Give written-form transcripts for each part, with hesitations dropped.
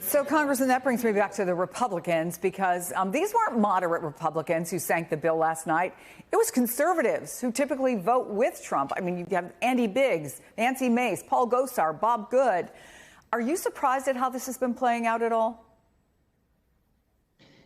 So, Congressman, that brings me back to the Republicans because these weren't moderate Republicans who sank the bill last night. It was conservatives who typically vote with Trump. I mean, you have Andy Biggs, Nancy Mace, Paul Gosar, Bob Good. Are you surprised at how this has been playing out at all?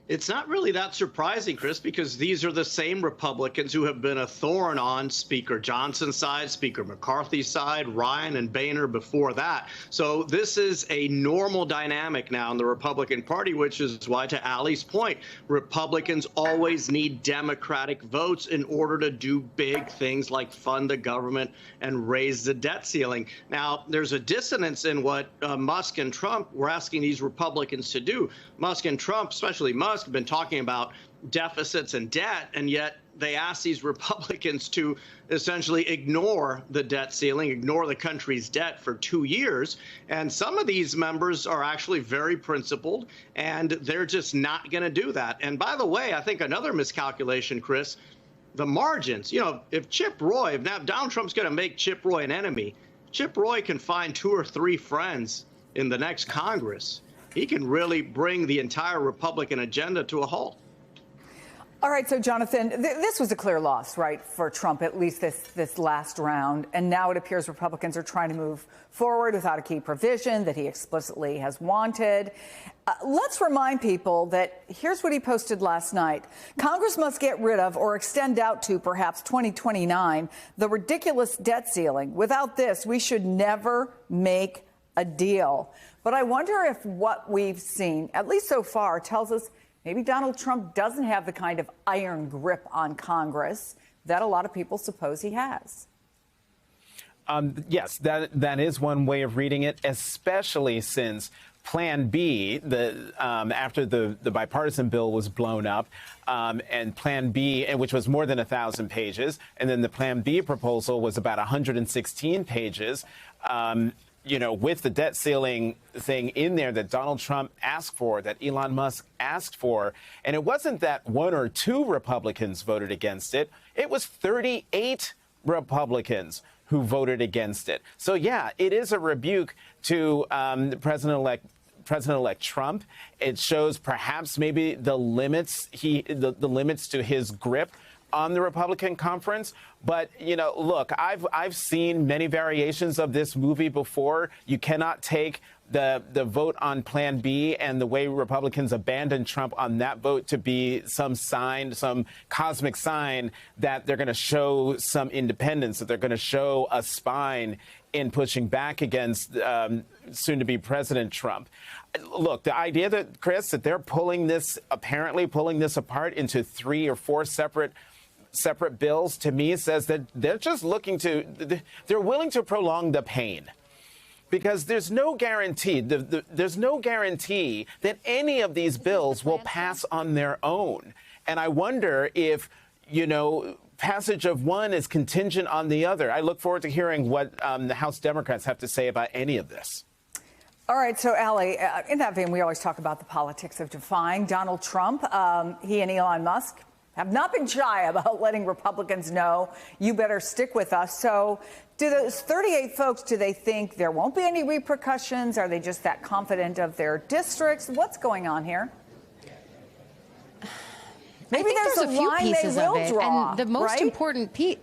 It's not really that surprising, Chris, because these are the same Republicans who have been a thorn on Speaker Johnson's side, Speaker McCarthy's side, Ryan and Boehner before that. So this is a normal dynamic now in the Republican Party, which is why, to Allie's point, Republicans always need Democratic votes in order to do big things like fund the government and raise the debt ceiling. Now, there's a dissonance in what Musk and Trump were asking these Republicans to do. Musk and Trump, especially Musk, have been talking about deficits and debt, and yet they ask these Republicans to essentially ignore the debt ceiling, ignore the country's debt for 2 years. And some of these members are actually very principled, and they're just not going to do that. And by the way, I think another miscalculation, Chris, the margins. You know, if Chip Roy, if now Donald Trump's going to make Chip Roy an enemy, Chip Roy can find 2 or 3 friends in the next Congress. He can really bring the entire Republican agenda to a halt. All right, so Jonathan, this was a clear loss, right, for Trump, at least this last round. And now it appears Republicans are trying to move forward without a key provision that he explicitly has wanted. Let's remind people that here's what he posted last night. Congress must get rid of or extend out to perhaps 2029 the ridiculous debt ceiling. Without this, we should never make a deal. But I wonder if what we've seen, at least so far, tells us maybe Donald Trump doesn't have the kind of iron grip on Congress that a lot of people suppose he has. Yes, that is one way of reading it, especially since Plan B, after the bipartisan bill was blown up, and Plan B, which was more than 1,000 pages, and then the Plan B proposal was about 116 pages. You know, with the debt ceiling thing in there that Donald Trump asked for, that Elon Musk asked for. And it wasn't that 1 or 2 Republicans voted against it. It was 38 Republicans who voted against it. So, yeah, it is a rebuke to President-elect Trump. It shows perhaps maybe the limits the limits to his grip on the Republican conference. But, you know, look, I've seen many variations of this movie before. You cannot take the vote on Plan B and the way Republicans abandoned Trump on that vote to be some sign, some cosmic sign that they're going to show some independence, that they're going to show a spine in pushing back against soon-to-be President Trump. Look, the idea that, Chris, that they're apparently pulling this apart into 3 or 4 separate bills, to me, says that they're just they're willing to prolong the pain, because there's no guarantee there's no guarantee that any of these bills will pass on their own. And I wonder if, you know, passage of one is contingent on the other. I look forward to hearing what the House Democrats have to say about any of this. All right. So, Allie, in that vein, we always talk about the politics of defying Donald Trump. He and Elon Musk have not been shy about letting Republicans know, you better stick with us. So do those 38 folks, do they think there won't be any repercussions? Are they just that confident of their districts? What's going on here? Maybe there's a few pieces of it. And the most important piece,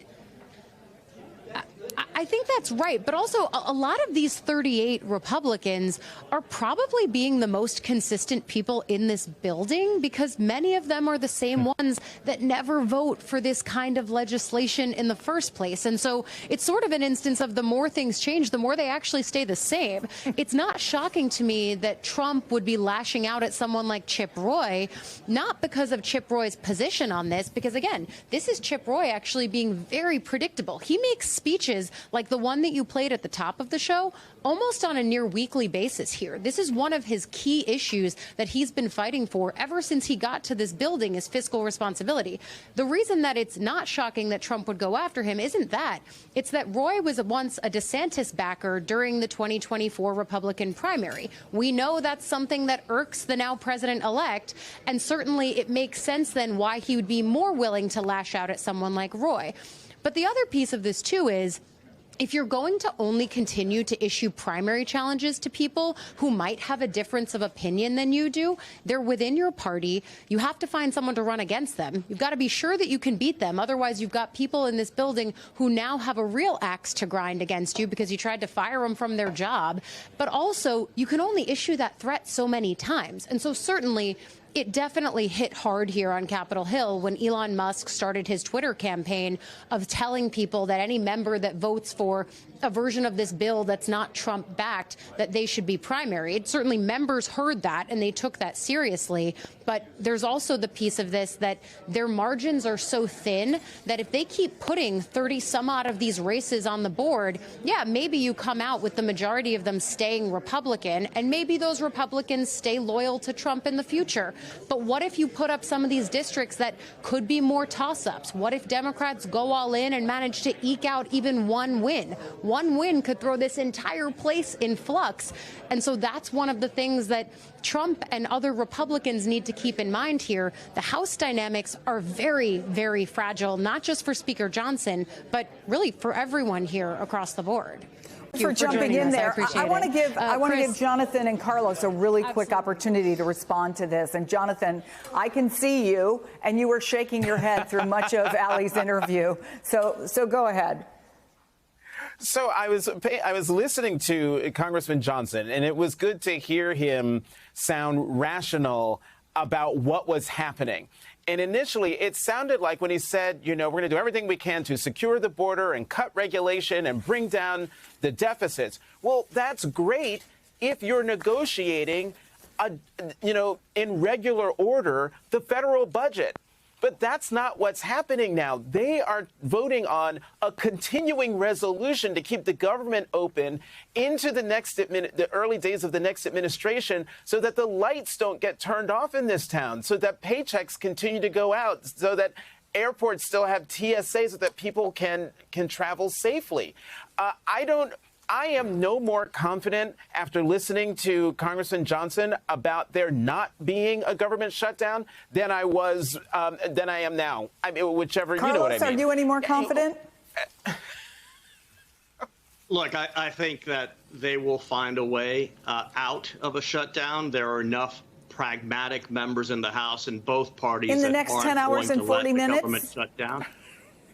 I think that's right. But also, a lot of these 38 Republicans are probably being the most consistent people in this building, because many of them are the same ones that never vote for this kind of legislation in the first place. And so it's sort of an instance of the more things change, the more they actually stay the same. It's not shocking to me that Trump would be lashing out at someone like Chip Roy, not because of Chip Roy's position on this, because, again, this is Chip Roy actually being very predictable. He makes speeches like the one that you played at the top of the show, almost on a near weekly basis here. This is one of his key issues that he's been fighting for ever since he got to this building, is fiscal responsibility. The reason that it's not shocking that Trump would go after him isn't that. It's that Roy was once a DeSantis backer during the 2024 Republican primary. We know that's something that irks the now president-elect, and certainly it makes sense then why he would be more willing to lash out at someone like Roy. But the other piece of this, too, is if you're going to only continue to issue primary challenges to people who might have a difference of opinion than you do, they're within your party. You have to find someone to run against them. You've got to be sure that you can beat them. Otherwise, you've got people in this building who now have a real axe to grind against you because you tried to fire them from their job. But also, you can only issue that threat so many times. And so certainly, it definitely hit hard here on Capitol Hill when Elon Musk started his Twitter campaign of telling people that any member that votes for a version of this bill that's not Trump-backed, that they should be primaried. Certainly members heard that and they took that seriously. But there's also the piece of this that their margins are so thin that if they keep putting 30 some odd of these races on the board, yeah, maybe you come out with the majority of them staying Republican, and maybe those Republicans stay loyal to Trump in the future. But what if you put up some of these districts that could be more toss-ups? What if Democrats go all in and manage to eke out even one win? One win could throw this entire place in flux. And so that's one of the things that Trump and other Republicans need to keep in mind here. The House dynamics are very, very fragile, not just for Speaker Johnson, but really for everyone here across the board. For jumping in there, I want to give Jonathan and Carlos a really quick opportunity to respond to this. And Jonathan, I can see you, and you were shaking your head through much of Ali's interview. So go ahead. So I was listening to Congressman Johnson, and it was good to hear him sound rational about what was happening. And initially, it sounded like when he said, we're going to do everything we can to secure the border and cut regulation and bring down the deficits. Well, that's great if you're negotiating, in regular order, the federal budget. But that's not what's happening now. They are voting on a continuing resolution to keep the government open into the early days of the next administration so that the lights don't get turned off in this town, so that paychecks continue to go out, so that airports still have TSA so that people can travel safely. I am no more confident after listening to Congressman Johnson about there not being a government shutdown than I am now. I mean, whichever, Carlos, you know what I mean. Are you any more confident? Look, I think that they will find a way out of a shutdown. There are enough pragmatic members in the House in both parties in the that next aren't 10 hours going and to 40 let the minutes? government shut down.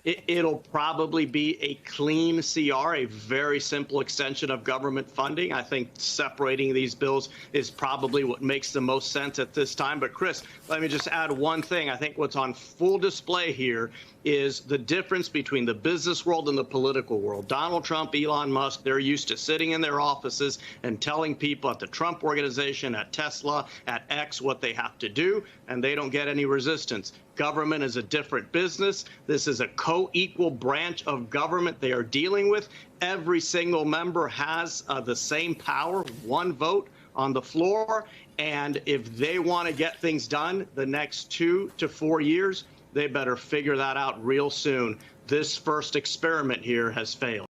It'll probably be a clean CR, a very simple extension of government funding. I think separating these bills is probably what makes the most sense at this time. But, Chris, let me just add one thing. I think what's on full display here is the difference between the business world and the political world. Donald Trump, Elon Musk, they're used to sitting in their offices and telling people at the Trump Organization, at Tesla, at X what they have to do, and they don't get any resistance. Government is a different business. This is a co-equal branch of government they are dealing with. Every single member has the same power, one vote on the floor. And if they want to get things done the next 2 to 4 years, they better figure that out real soon. This first experiment here has failed.